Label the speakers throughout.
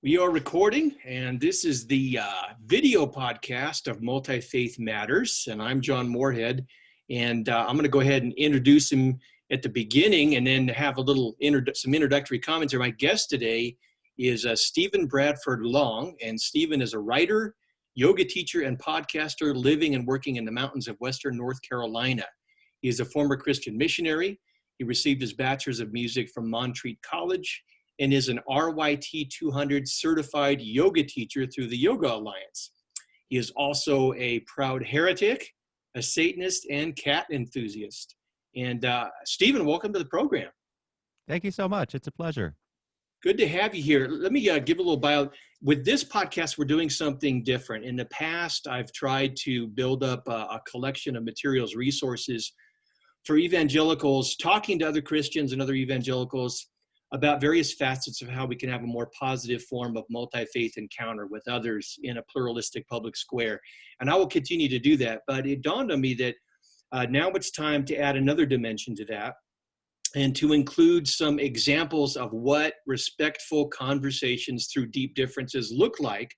Speaker 1: We are recording, and this is the video podcast of Multifaith Matters, and I'm John Moorhead, and I'm going to go ahead and introduce him at the beginning and then have a little some introductory comments. My guest today is Stephen Bradford Long, and Stephen is a writer, yoga teacher, and podcaster living and working in the mountains of Western North Carolina. He is a former Christian missionary. He received his Bachelor's of Music from Montreat College and is an RYT 200 certified yoga teacher through the Yoga Alliance. He is also a proud heretic, a Satanist, and cat enthusiast. And Stephen, welcome to the program.
Speaker 2: Thank you so much. It's a pleasure.
Speaker 1: Good to have you here. Let me give a little bio. With this podcast, we're doing something different. In the past, I've tried to build up a collection of materials, resources for evangelicals, talking to other Christians and other evangelicals about various facets of how we can have a more positive form of multi-faith encounter with others in a pluralistic public square. And I will continue to do that. But it dawned on me that now it's time to add another dimension to that and to include some examples of what respectful conversations through deep differences look like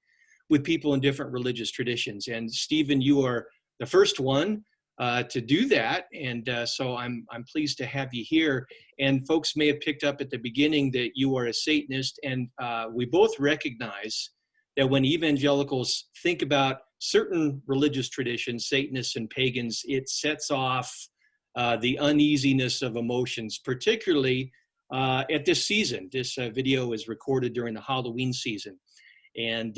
Speaker 1: with people in different religious traditions. And Stephen, you are the first one to do that, and so I'm pleased to have you here. And folks may have picked up at the beginning that you are a Satanist, and we both recognize that when evangelicals think about certain religious traditions, Satanists and pagans, it sets off the uneasiness of emotions, particularly at this season. This video is recorded during the Halloween season, and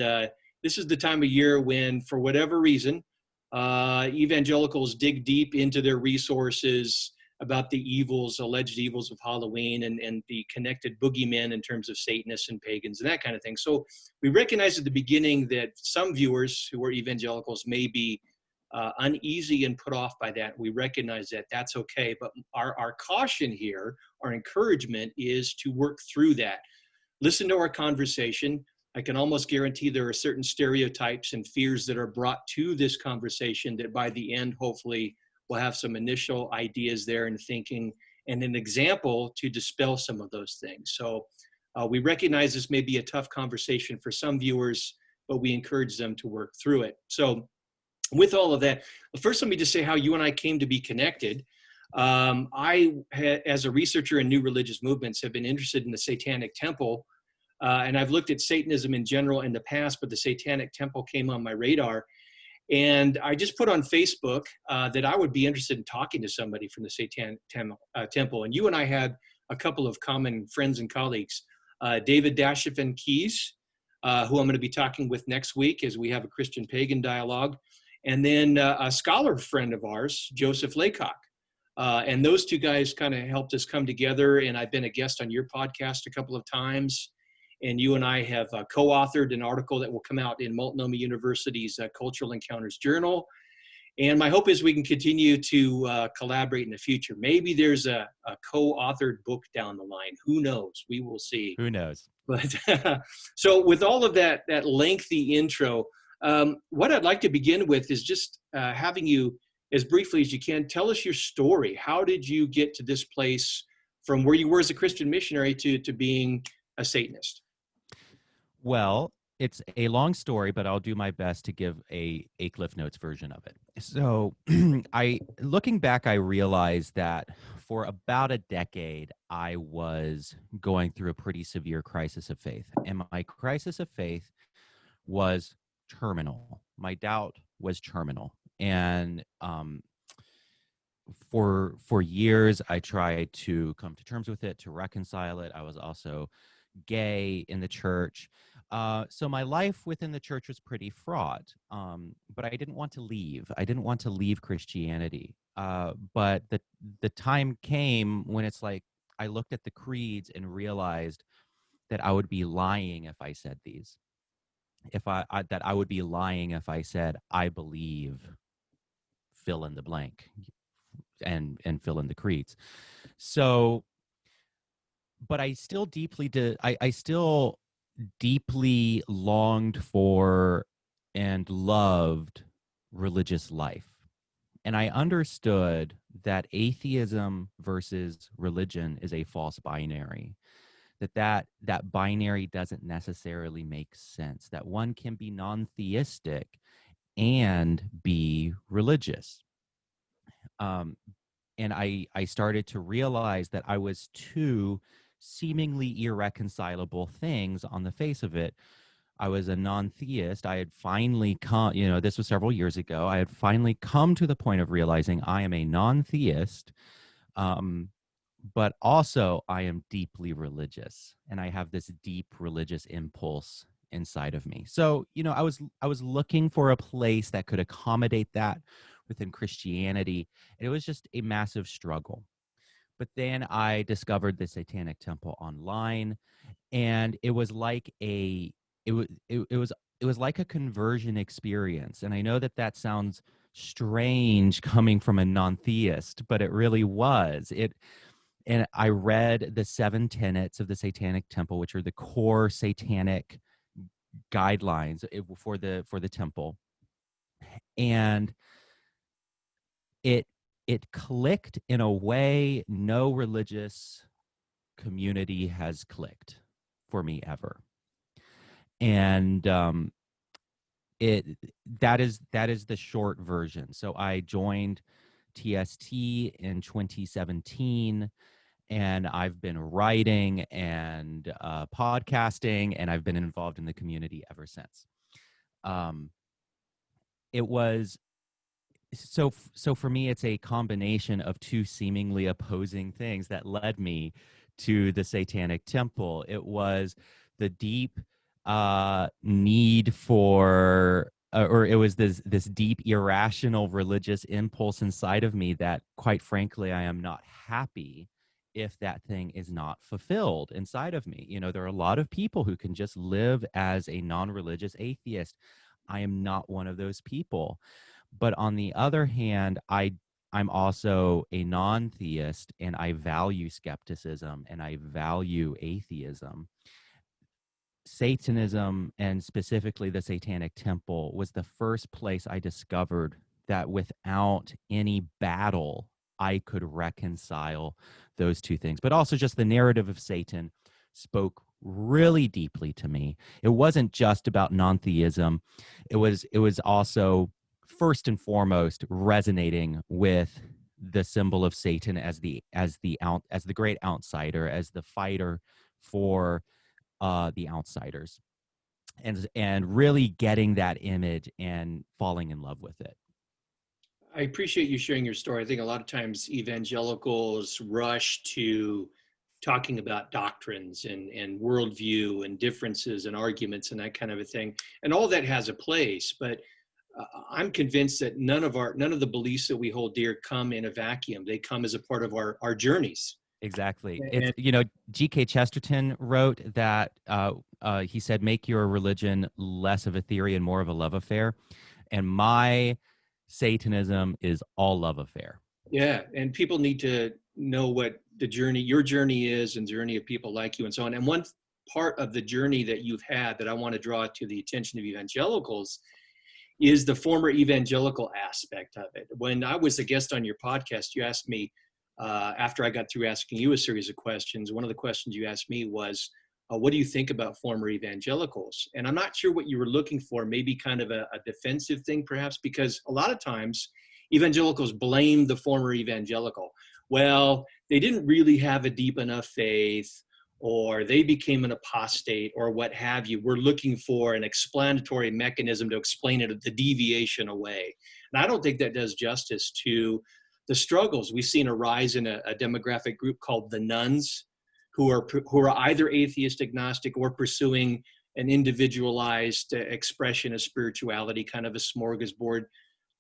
Speaker 1: this is the time of year when, for whatever reason, evangelicals dig deep into their resources about the alleged evils of Halloween and the connected boogeymen in terms of Satanists and pagans and that kind of thing. So we recognize at the beginning that some viewers who are evangelicals may be uneasy and put off by that. We recognize that. That's okay. But our caution here, our encouragement is to work through that. Listen to our conversation. I can almost guarantee there are certain stereotypes and fears that are brought to this conversation that by the end, hopefully, we'll have some initial ideas there and thinking and an example to dispel some of those things. So we recognize this may be a tough conversation for some viewers, but we encourage them to work through it. So with all of that, first let me just say how you and I came to be connected. As a researcher in new religious movements, have been interested in the Satanic Temple. And I've looked at Satanism in general in the past, but the Satanic Temple came on my radar. And I just put on Facebook that I would be interested in talking to somebody from the Satanic Temple. And you and I had a couple of common friends and colleagues, David Dashifin Keys, who I'm going to be talking with next week as we have a Christian pagan dialogue. And then a scholar friend of ours, Joseph Laycock. And those two guys kind of helped us come together. And I've been a guest on your podcast a couple of times. And you and I have co-authored an article that will come out in Multnomah University's Cultural Encounters Journal. And my hope is we can continue to collaborate in the future. Maybe there's a co-authored book down the line. Who knows? We will see.
Speaker 2: Who knows?
Speaker 1: But so with all of that lengthy intro, what I'd like to begin with is just having you, as briefly as you can, tell us your story. How did you get to this place from where you were as a Christian missionary to being a Satanist?
Speaker 2: Well, it's a long story, but I'll do my best to give a Cliff Notes version of it. So looking back, I realized that for about a decade, I was going through a pretty severe crisis of faith. And my crisis of faith was terminal. My doubt was terminal. And for years, I tried to come to terms with it, to reconcile it. I was also gay in the church. So my life within the church was pretty fraught, but I didn't want to leave. I didn't want to leave Christianity. But the time came when it's like I looked at the creeds and realized that I would be lying if I said these. That I would be lying if I said I believe, fill in the blank, and fill in the creeds. So, but I still I still deeply longed for and loved religious life. And I understood that atheism versus religion is a false binary, that binary doesn't necessarily make sense, that one can be non-theistic and be religious. And I started to realize that I was two seemingly irreconcilable things on the face of it. I was a non-theist. I had finally come, this was several years ago. I had finally come to the point of realizing I am a non-theist, but also I am deeply religious, and I have this deep religious impulse inside of me. So, I was looking for a place that could accommodate that within Christianity, and it was just a massive struggle. But then I discovered the Satanic Temple online, and it was like it was like a conversion experience. And I know that sounds strange coming from a non-theist, but it really was. And I read the 7 tenets of the Satanic Temple, which are the core satanic guidelines for the temple, and it clicked in a way no religious community has clicked for me ever. And that is the short version. So I joined TST in 2017, and I've been writing and podcasting, and I've been involved in the community ever since. It was so for me, it's a combination of two seemingly opposing things that led me to the Satanic Temple. It was the deep need for, or it was this deep irrational religious impulse inside of me that, quite frankly, I am not happy if that thing is not fulfilled inside of me. There are a lot of people who can just live as a non-religious atheist. I am not one of those people. But on the other hand, I'm also a non-theist, and I value skepticism and I value atheism. Satanism, and specifically the Satanic Temple, was the first place I discovered that without any battle, I could reconcile those two things. But also just the narrative of Satan spoke really deeply to me. It wasn't just about non-theism. It was also first and foremost resonating with the symbol of Satan as the great outsider, as the fighter for the outsiders, and really getting that image and falling in love with it.
Speaker 1: I appreciate you sharing your story. I think a lot of times evangelicals rush to talking about doctrines and worldview and differences and arguments and that kind of a thing. And all that has a place, but I'm convinced that none of the beliefs that we hold dear come in a vacuum. They come as a part of our journeys.
Speaker 2: Exactly. It's, G.K. Chesterton wrote that he said, make your religion less of a theory and more of a love affair. And my Satanism is all love affair.
Speaker 1: Yeah. And people need to know what your journey is, and the journey of people like you and so on. And one part of the journey that you've had that I want to draw to the attention of evangelicals is the former evangelical aspect of it. When I was a guest on your podcast, you asked me, after I got through asking you a series of questions, one of the questions you asked me was, what do you think about former evangelicals? And I'm not sure what you were looking for, maybe kind of a defensive thing perhaps, because a lot of times evangelicals blame the former evangelical. Well, they didn't really have a deep enough faith, or they became an apostate, or what have you. We're looking for an explanatory mechanism to explain it, the deviation away. And I don't think that does justice to the struggles. We've seen a rise in a demographic group called the nuns, who are either atheist, agnostic, or pursuing an individualized expression of spirituality, kind of a smorgasbord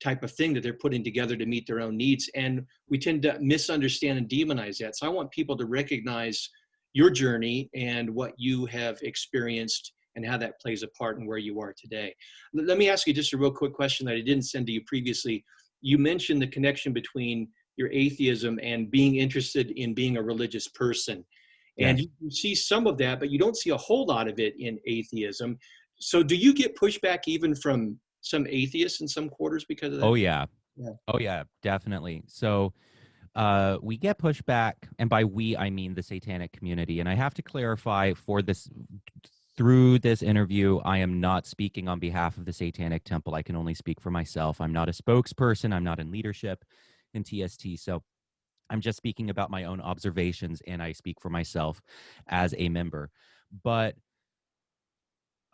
Speaker 1: type of thing that they're putting together to meet their own needs. And we tend to misunderstand and demonize that. So I want people to recognize your journey and what you have experienced and how that plays a part in where you are today. Let me ask you just a real quick question that I didn't send to you previously. You mentioned the connection between your atheism and being interested in being a religious person. And
Speaker 2: Yes.
Speaker 1: you see some of that, but you don't see a whole lot of it in atheism. So do you get pushback even from some atheists in some quarters because of that?
Speaker 2: Oh yeah.
Speaker 1: Yeah.
Speaker 2: Oh yeah, definitely. So we get pushback, and by we, I mean the satanic community. And I have to clarify for this, through this interview, I am not speaking on behalf of the Satanic Temple. I can only speak for myself. I'm not a spokesperson. I'm not in leadership in TST. So I'm just speaking about my own observations, and I speak for myself as a member. But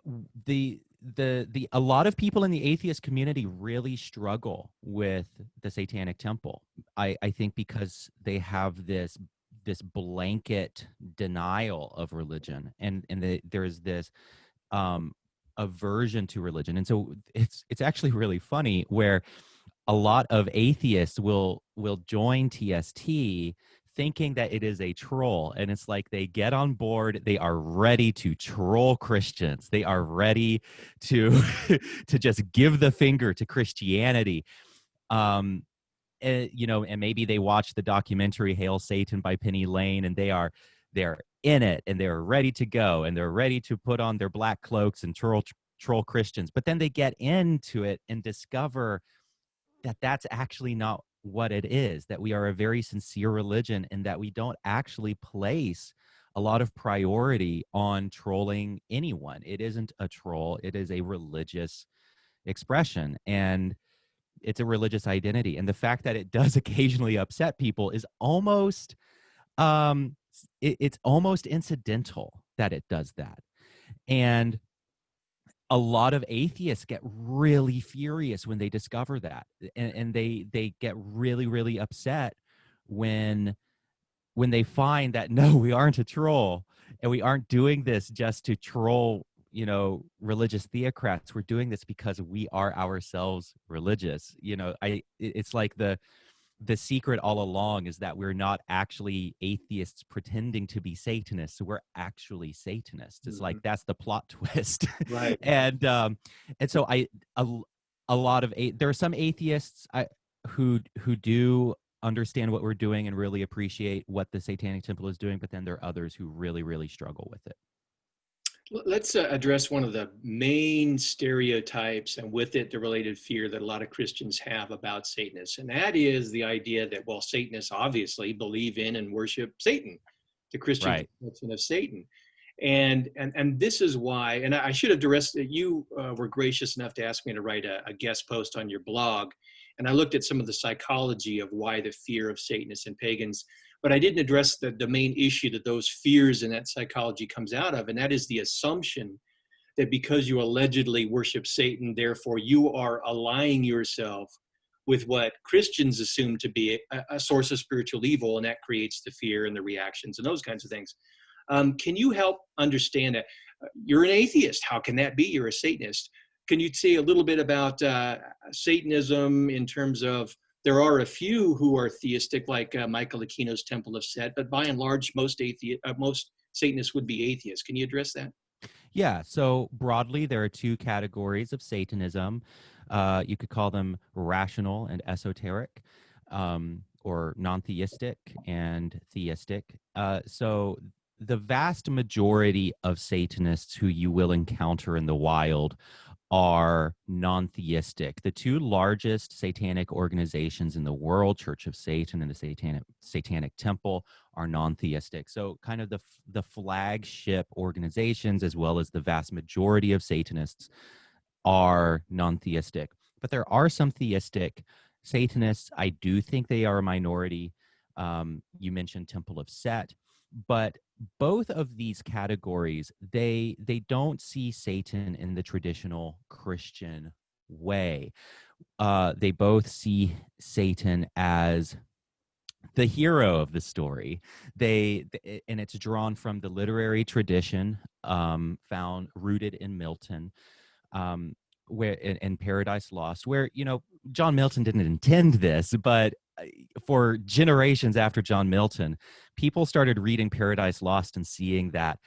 Speaker 2: a lot of people in the atheist community really struggle with the Satanic Temple. I think because they have this blanket denial of religion, and there's this aversion to religion. And so it's actually really funny where a lot of atheists will join TST thinking that it is a troll, and it's like they get on board, they are ready to troll Christians, they are ready to to just give the finger to Christianity. And maybe they watch the documentary Hail Satan by Penny Lane, and they're in it, and they're ready to go, and they're ready to put on their black cloaks and troll Christians. But then they get into it and discover that that's actually not what it is, that we are a very sincere religion, and that we don't actually place a lot of priority on trolling anyone. It isn't a troll. It is a religious expression, and it's a religious identity. And the fact that it does occasionally upset people is almost, it's almost incidental that it does that. And a lot of atheists get really furious when they discover that, and they get really, really upset when they find that, no, we aren't a troll, and we aren't doing this just to troll, religious theocrats. We're doing this because we are ourselves religious. It's like the secret all along is that we're not actually atheists pretending to be Satanists. So we're actually Satanists. It's like, that's the plot twist.
Speaker 1: Right.
Speaker 2: And so a lot of there are some atheists who do understand what we're doing and really appreciate what the Satanic Temple is doing, but then there are others who really, really struggle with it.
Speaker 1: Let's address one of the main stereotypes, and with it the related fear that a lot of Christians have about Satanists, and that is the idea that, well, Satanists obviously believe in and worship Satan, the Christian conception of Satan. And this is why, and I should have addressed that. You were gracious enough to ask me to write a guest post on your blog, and I looked at some of the psychology of why the fear of Satanists and pagans, but I didn't address the main issue that those fears and that psychology comes out of, and that is the assumption that because you allegedly worship Satan, therefore you are allying yourself with what Christians assume to be a source of spiritual evil, and that creates the fear and the reactions and those kinds of things. Can you help understand that? You're an atheist. How can that be? You're a Satanist. Can you say a little bit about Satanism in terms of, there are a few who are theistic, like Michael Aquino's Temple of Set, but by and large, most Satanists would be atheists. Can you address that?
Speaker 2: Yeah, so broadly, there are two categories of Satanism. You could call them rational and esoteric, or non-theistic and theistic. So the vast majority of Satanists who you will encounter in the wild are non-theistic. The two largest satanic organizations in the world, Church of Satan and the Satanic Temple, are non-theistic. So kind of the flagship organizations, as well as the vast majority of Satanists, are non-theistic. But there are some theistic Satanists. I do think they are a minority. You mentioned Temple of Set, but both of these categories, they don't see Satan in the traditional Christian way. They both see Satan as the hero of the story. And it's drawn from the literary tradition rooted in Milton, where in Paradise Lost, where John Milton didn't intend this, but for generations after John Milton, people started reading Paradise Lost and seeing that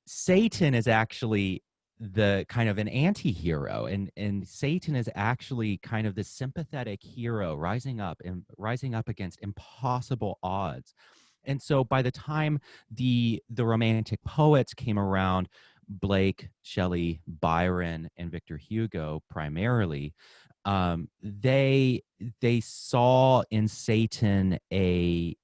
Speaker 2: Satan is actually the kind of an anti-hero, and Satan is actually kind of the sympathetic hero rising up against impossible odds. And so by the time the Romantic poets came around, Blake, Shelley, Byron, and Victor Hugo primarily, They saw in Satan an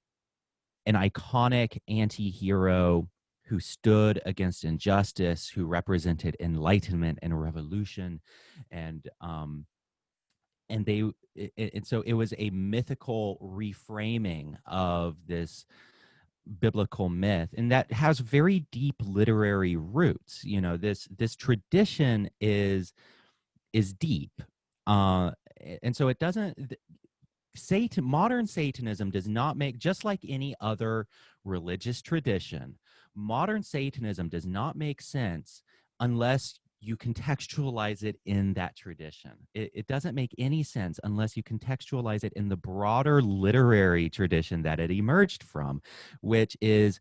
Speaker 2: iconic anti-hero who stood against injustice, who represented enlightenment and revolution, and so it was a mythical reframing of this biblical myth, and that has very deep literary roots. This tradition is deep, and so it doesn't. Modern Satanism does not make, just like any other religious tradition, modern Satanism does not make sense unless you contextualize it in that tradition. It doesn't make any sense unless you contextualize it in the broader literary tradition that it emerged from, which is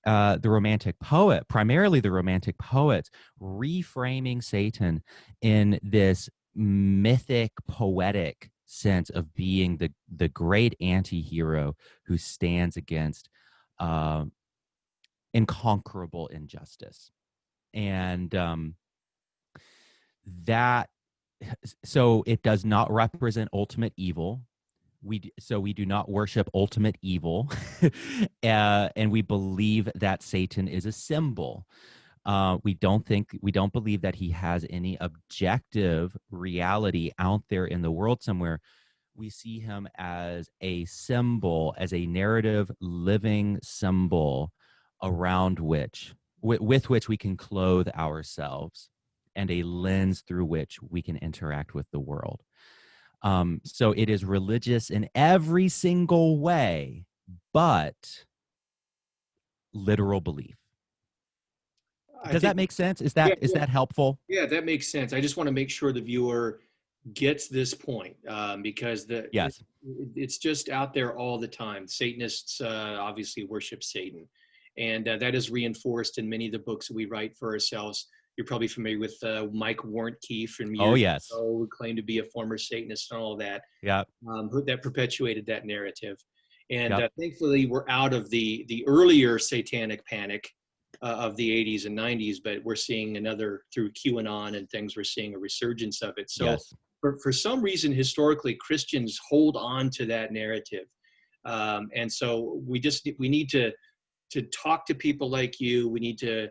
Speaker 2: the Romantic poet, primarily the Romantic poets, reframing Satan in this mythic, poetic sense of being the great anti-hero who stands against inconquerable injustice. And so it does not represent ultimate evil. We do not worship ultimate evil, and we believe that Satan is a symbol. We don't believe that he has any objective reality out there in the world somewhere. We see him as a symbol, as a narrative, living symbol around with which we can clothe ourselves, and a lens through which we can interact with the world. So it is religious in every single way, but literal belief. Does that make sense? Is that helpful?
Speaker 1: Yeah, that makes sense. I just want to make sure the viewer gets this point, because
Speaker 2: Yes.
Speaker 1: it's just out there all the time. Satanists obviously worship Satan, and that is reinforced in many of the books that we write for ourselves. You're probably familiar with Mike Warnke from years ago, who claimed to be a former Satanist and all that.
Speaker 2: Yeah.
Speaker 1: That perpetuated that narrative. And thankfully, we're out of the earlier satanic panic of the 80s and 90s, but we're seeing through QAnon and things, we're seeing a resurgence of it. So for some reason, historically, Christians hold on to that narrative. And so we need to talk to people like you. We need to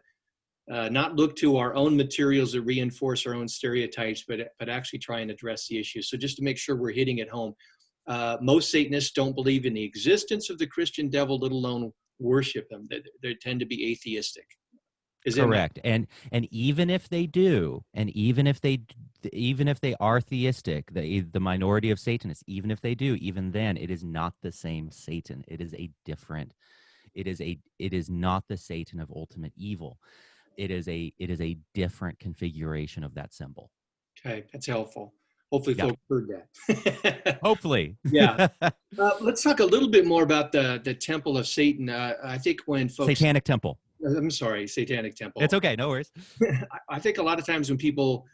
Speaker 1: not look to our own materials that reinforce our own stereotypes, but actually try and address the issue. So just to make sure we're hitting it home, most Satanists don't believe in the existence of the Christian devil, let alone worship him. They tend to be atheistic.
Speaker 2: Correct. And even if they do, and even if they are theistic, the minority of Satanists, even if they do, even then, it is not the same Satan. It is not the Satan of ultimate evil. It is a different configuration of that symbol.
Speaker 1: Okay, that's helpful. Hopefully folks heard that.
Speaker 2: Hopefully.
Speaker 1: Yeah. Let's talk a little bit more about the Temple of Satan. I think when folks...
Speaker 2: Satanic Temple.
Speaker 1: I'm sorry, Satanic Temple.
Speaker 2: It's okay, no worries.
Speaker 1: I think a lot of times when people,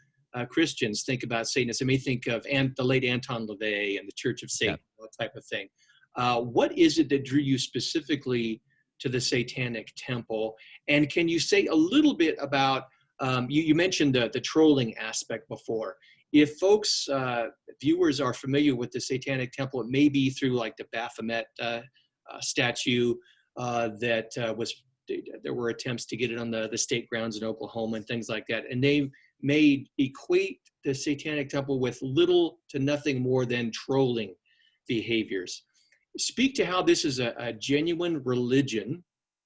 Speaker 1: Christians, think about Satanists, they may think of the late Anton LaVey and the Church of Satan, that type of thing. What is it that drew you specifically to the Satanic Temple? And can you say a little bit about, you mentioned the trolling aspect before. If folks, viewers are familiar with the Satanic Temple, it may be through like the Baphomet statue there were attempts to get it on the state grounds in Oklahoma and things like that. And they may equate the Satanic Temple with little to nothing more than trolling behaviors. Speak to how this is a genuine religion,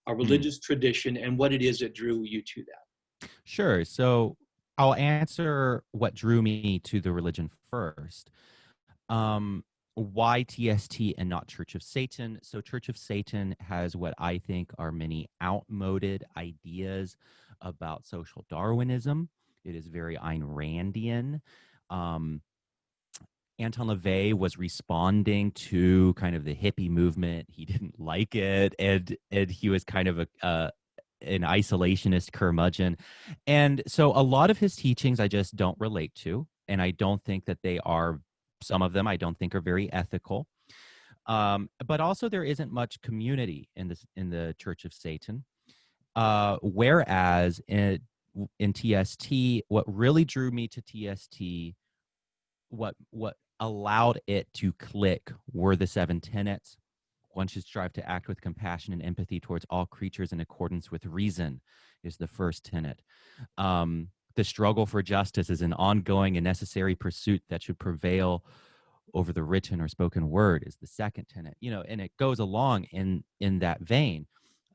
Speaker 1: a religious tradition, and what it is that drew you to that.
Speaker 2: Sure. So I'll answer what drew me to the religion first. Why TST and not Church of Satan? So Church of Satan has what I think are many outmoded ideas about social Darwinism. It is very Ayn Randian. Anton LaVey was responding to kind of the hippie movement. He didn't like it, and he was kind of an isolationist curmudgeon. And so a lot of his teachings I just don't relate to, and I don't think that they are, some of them I don't think are very ethical. But also there isn't much community in the Church of Satan. Whereas in TST, what really drew me to TST what allowed it to click were the 7 tenets. One should strive to act with compassion and empathy towards all creatures in accordance with reason is the first tenet. The struggle for justice is an ongoing and necessary pursuit that should prevail over the written or spoken word is the second tenet. And it goes along in that vein.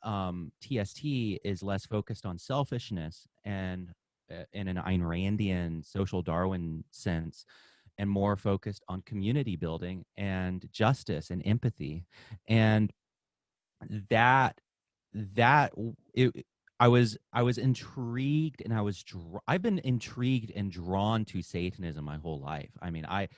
Speaker 2: TST is less focused on selfishness and in an Ayn Randian social Darwin sense, and more focused on community building and justice and empathy. And that I was intrigued, and I've been intrigued and drawn to Satanism my whole life. I mean, I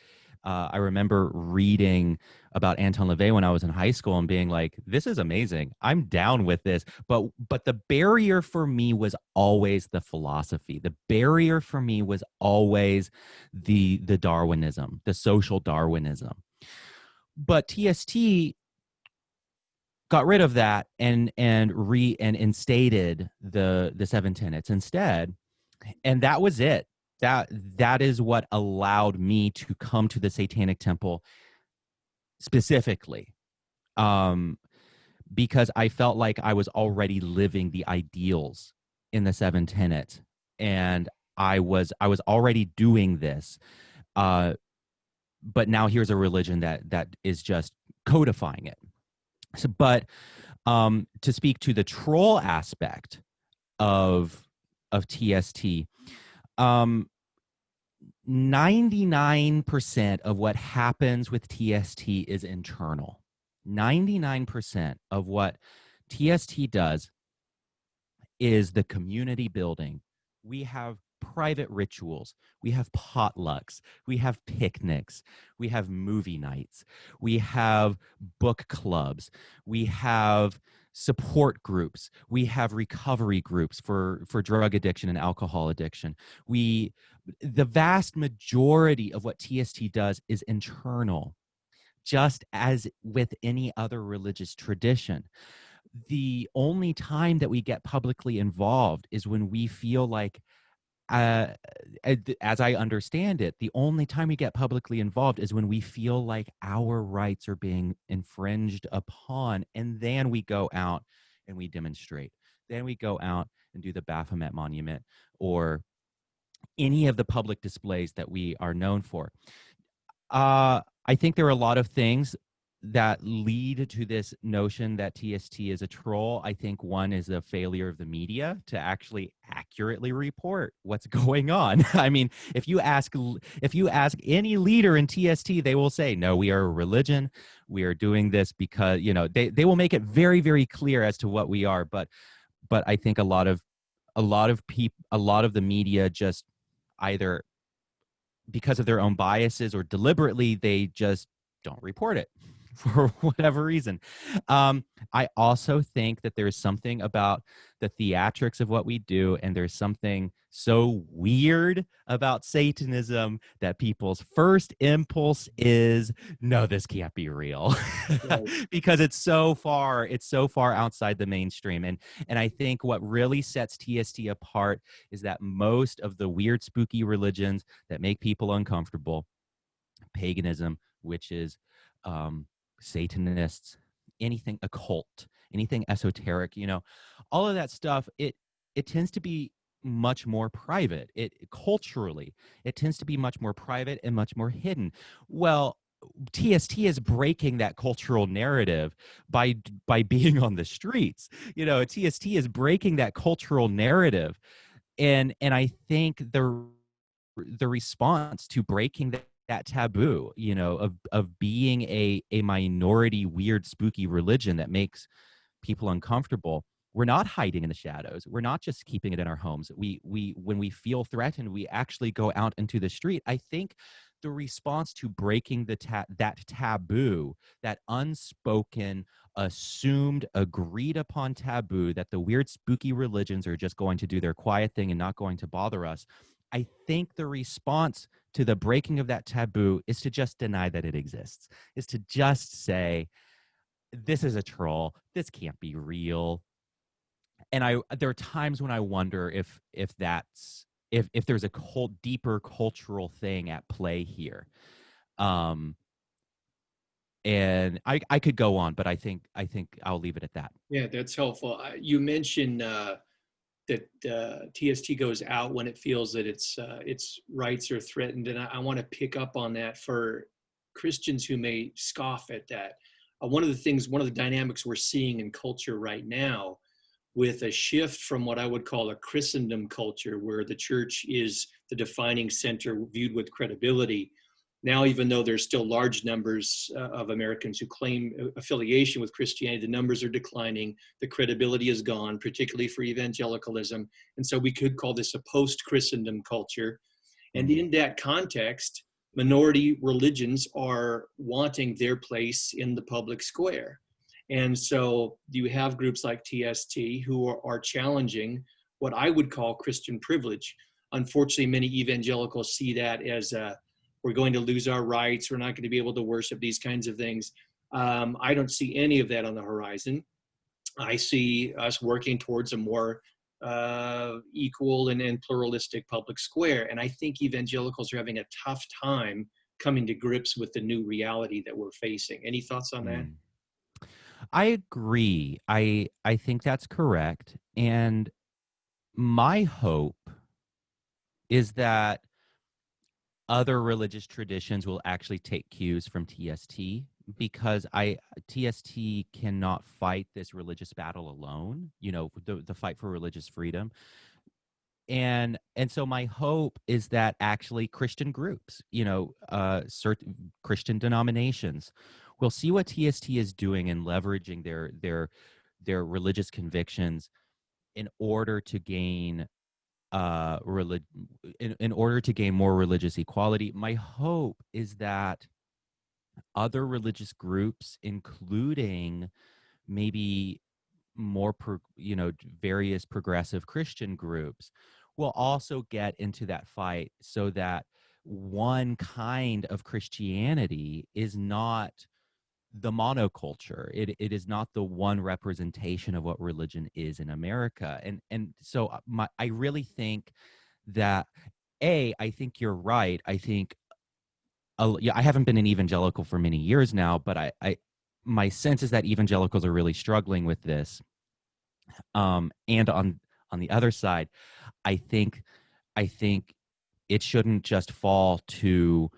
Speaker 2: remember reading about Anton LaVey when I was in high school and being like, this is amazing. I'm down with this. But the barrier for me was always the philosophy. The barrier for me was always the Darwinism, the social Darwinism. But TST got rid of that and instated the 7 tenets instead. And that was it. That is what allowed me to come to the Satanic Temple specifically, because I felt like I was already living the ideals in the 7 tenets, and I was already doing this. But now here's a religion that is just codifying it. So, but to speak to the troll aspect of TST. 99% of what happens with TST is internal. 99% of what TST does is the community building. We have private rituals. We have potlucks. We have picnics. We have movie nights. We have book clubs. We have support groups. We have recovery groups for drug addiction and alcohol addiction. The vast majority of what TST does is internal, just as with any other religious tradition. The only time that we get publicly involved is when we feel like, as I understand it, the only time we get publicly involved is when we feel like our rights are being infringed upon, and then we go out and we demonstrate. Then we go out and do the Baphomet Monument or any of the public displays that we are known for. I think there are a lot of things that lead to this notion that TST is a troll. I think one is a failure of the media to actually accurately report what's going on. I mean, if you ask any leader in TST, they will say, no, we are a religion. We are doing this because, they will make it very, very clear as to what we are. But I think a lot of the media just either because of their own biases or deliberately, they just don't report it for whatever reason. I also think that there's something about the theatrics of what we do, and there's something so weird about Satanism that people's first impulse is, no, this can't be real. Right. Because it's so far outside the mainstream. And I think what really sets TST apart is that most of the weird, spooky religions that make people uncomfortable, paganism, witches, Satanists, anything occult, anything esoteric, all of that stuff, it tends to be much more private. Culturally, it tends to be much more private and much more hidden. Well, TST is breaking that cultural narrative by being on the streets. TST is breaking that cultural narrative. And I think the response to breaking that taboo, of being a minority, weird, spooky religion that makes people uncomfortable. We're not hiding in the shadows. We're not just keeping it in our homes. We when we feel threatened, we actually go out into the street. I think the response to breaking that taboo, that unspoken, assumed, agreed upon taboo that the weird, spooky religions are just going to do their quiet thing and not going to bother us. I think the response to the breaking of that taboo is to just deny that it exists, is to just say, this is a troll, this can't be real. And there are times when I wonder if that's if there's a deeper cultural thing at play here. And I could go on, but I think I'll leave it at that.
Speaker 1: Yeah, that's helpful. You mentioned that TST goes out when it feels that its rights are threatened, and I want to pick up on that for Christians who may scoff at that. One of the dynamics we're seeing in culture right now, with a shift from what I would call a Christendom culture, where the church is the defining center viewed with credibility. Now, even though there's still large numbers of Americans who claim affiliation with Christianity, the numbers are declining. The credibility is gone, particularly for evangelicalism. And so we could call this a post-Christendom culture. And in that context, minority religions are wanting their place in the public square. And so you have groups like TST who are challenging what I would call Christian privilege. Unfortunately, many evangelicals see that as we're going to lose our rights. We're not going to be able to worship, these kinds of things. I don't see any of that on the horizon. I see us working towards a more equal and pluralistic public square. And I think evangelicals are having a tough time coming to grips with the new reality that we're facing. Any thoughts on that?
Speaker 2: I agree. I think that's correct. And my hope is that other religious traditions will actually take cues from TST, because TST cannot fight this religious battle alone, the fight for religious freedom. And so my hope is that actually Christian groups, certain Christian denominations, will see what TST is doing and leveraging their religious convictions in order to gain in order to gain more religious equality. My hope is that other religious groups, including maybe more various progressive Christian groups, will also get into that fight, so that one kind of Christianity is not the monoculture. It is not the one representation of what religion is in America. And so I really think that, I think you're right. I think I haven't been an evangelical for many years now, but my sense is that evangelicals are really struggling with this. And on the other side, I think it shouldn't just fall to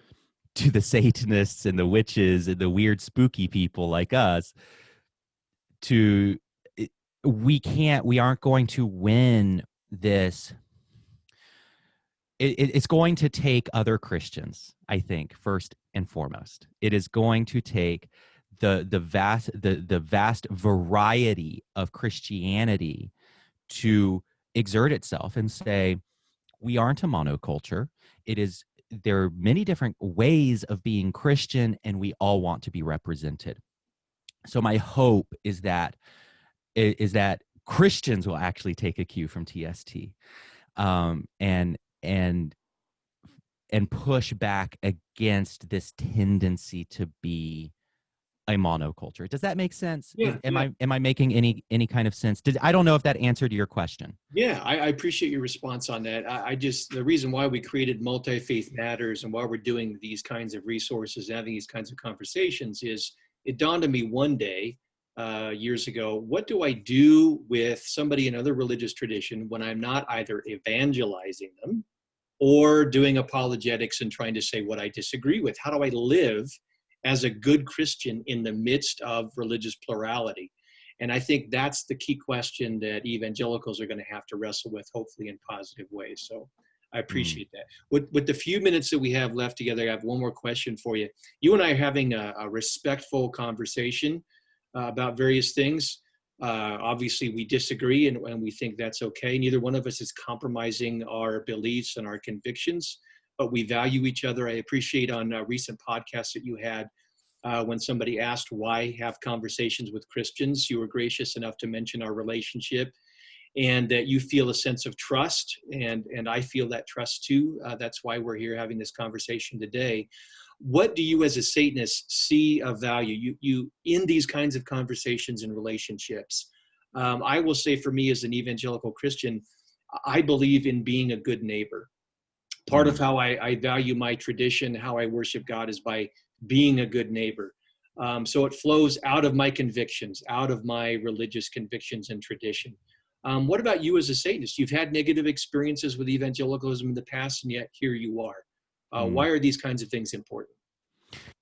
Speaker 2: the Satanists and the witches and the weird spooky people like us. We aren't going to win this. It's going to take other Christians, I think, first and foremost. It is going to take the vast variety of Christianity to exert itself and say, we aren't a monoculture. There are many different ways of being Christian, and we all want to be represented. So my hope is that Christians will actually take a cue from TST, and push back against this tendency to be a monoculture. Does that make sense?
Speaker 1: Yeah.
Speaker 2: Am I making any kind of sense? I don't know if that answered your question.
Speaker 1: Yeah, I appreciate your response on that. The reason why we created Multifaith Matters and why we're doing these kinds of resources, having these kinds of conversations, is it dawned on me one day, years ago, what do I do with somebody in another religious tradition when I'm not either evangelizing them or doing apologetics and trying to say what I disagree with? How do I live as a good Christian in the midst of religious plurality? And I think that's the key question that evangelicals are going to have to wrestle with, hopefully in positive ways. So I appreciate that. With the few minutes that we have left together, I have one more question for you. You and I are having a respectful conversation about various things. Obviously, we disagree, and we think that's okay. Neither one of us is compromising our beliefs and our convictions, but we value each other. I appreciate on recent podcasts that you had, when somebody asked why have conversations with Christians, you were gracious enough to mention our relationship, and that you feel a sense of trust, and I feel that trust too. That's why we're here having this conversation today. What do you as a Satanist see of value you in these kinds of conversations and relationships? I will say, for me as an evangelical Christian, I believe in being a good neighbor. Part of how I value my tradition, how I worship God, is by being a good neighbor. So it flows out of my convictions, out of my religious convictions and tradition. What about you as a Satanist? You've had negative experiences with evangelicalism in the past, and yet here you are.
Speaker 2: Mm.
Speaker 1: Why are these kinds of things important?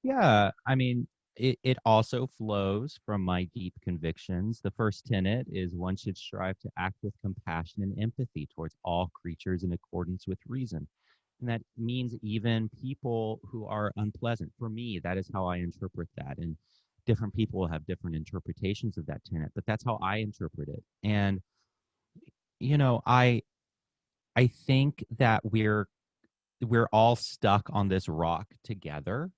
Speaker 2: Yeah, I mean, it also flows from my deep convictions. The first tenet is one should strive to act with compassion and empathy towards all creatures in accordance with reason. And that means even people who are unpleasant. For me, that is how I interpret that. And different people have different interpretations of that tenet, but that's how I interpret it. And, you know, I think that we're all stuck on this rock together,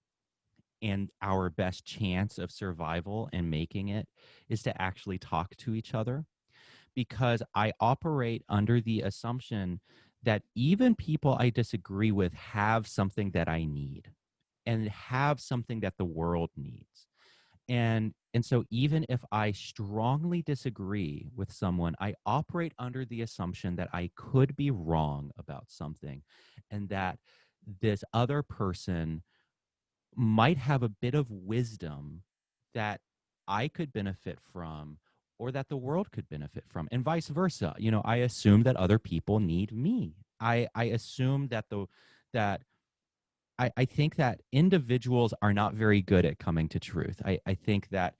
Speaker 2: and our best chance of survival and making it is to actually talk to each other, because I operate under the assumption that even people I disagree with have something that I need and have something that the world needs. And so even if I strongly disagree with someone, I operate under the assumption that I could be wrong about something, and that this other person might have a bit of wisdom that I could benefit from, or that the world could benefit from, and vice versa. You know, I assume that other people need me. I assume that I think that individuals are not very good at coming to truth. I think that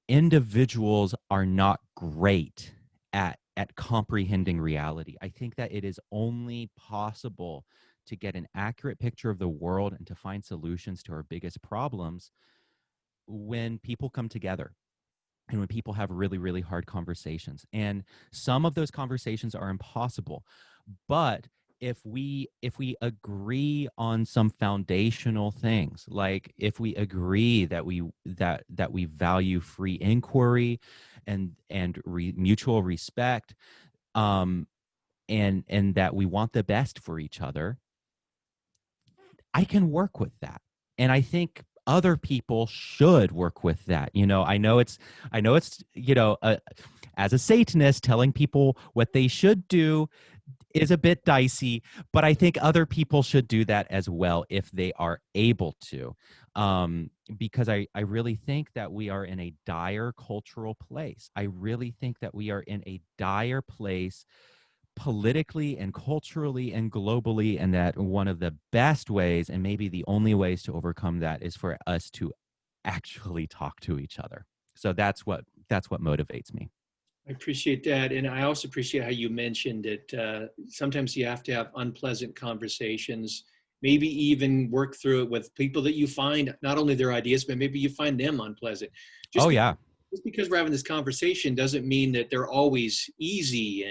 Speaker 2: individuals are not great at comprehending reality. I think that it is only possible to get an accurate picture of the world and to find solutions to our biggest problems when people come together and when people have really, really hard conversations. And some of those conversations are impossible. But if we agree on some foundational things, like if we agree that we value free inquiry and mutual respect, and that we want the best for each other, I can work with that. And I think other people should work with that. You know, I know it's, as a Satanist, telling people what they should do is a bit dicey, but I think other people should do that as well if they are able to. Because I really think that we are in a dire cultural place. I really think that we are in a dire place politically and culturally and globally, and that one of the best ways, and maybe the only ways, to overcome that is for us to actually talk to each other. So that's what motivates me.
Speaker 1: I appreciate that. And I also appreciate how you mentioned that sometimes you have to have unpleasant conversations, maybe even work through it with people that you find not only their ideas, but maybe you find them unpleasant. Just
Speaker 2: Oh yeah.
Speaker 1: just because we're having this conversation doesn't mean that they're always easy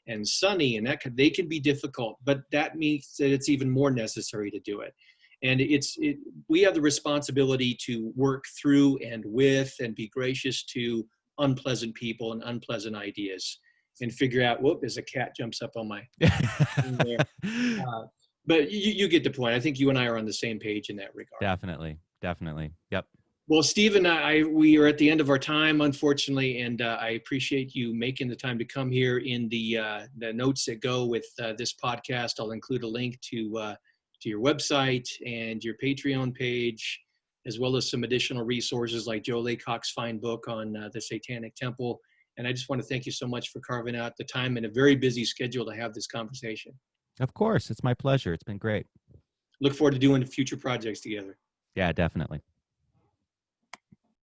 Speaker 1: and sunny, and they can be difficult, but that means that it's even more necessary to do it. And we have the responsibility to work through and with and be gracious to unpleasant people and unpleasant ideas, and figure out, whoop, as a cat jumps up on my there. But you get the point. I think you and I are on the same page in that regard.
Speaker 2: Definitely. Yep.
Speaker 1: Well, Stephen, we are at the end of our time, unfortunately, and I appreciate you making the time to come here. In the notes that go with this podcast, I'll include a link to your website and your Patreon page, as well as some additional resources like Joe Laycock's fine book on the Satanic Temple. And I just want to thank you so much for carving out the time in a very busy schedule to have this conversation.
Speaker 2: Of course, it's my pleasure. It's been great.
Speaker 1: Look forward to doing future projects together.
Speaker 2: Yeah, definitely.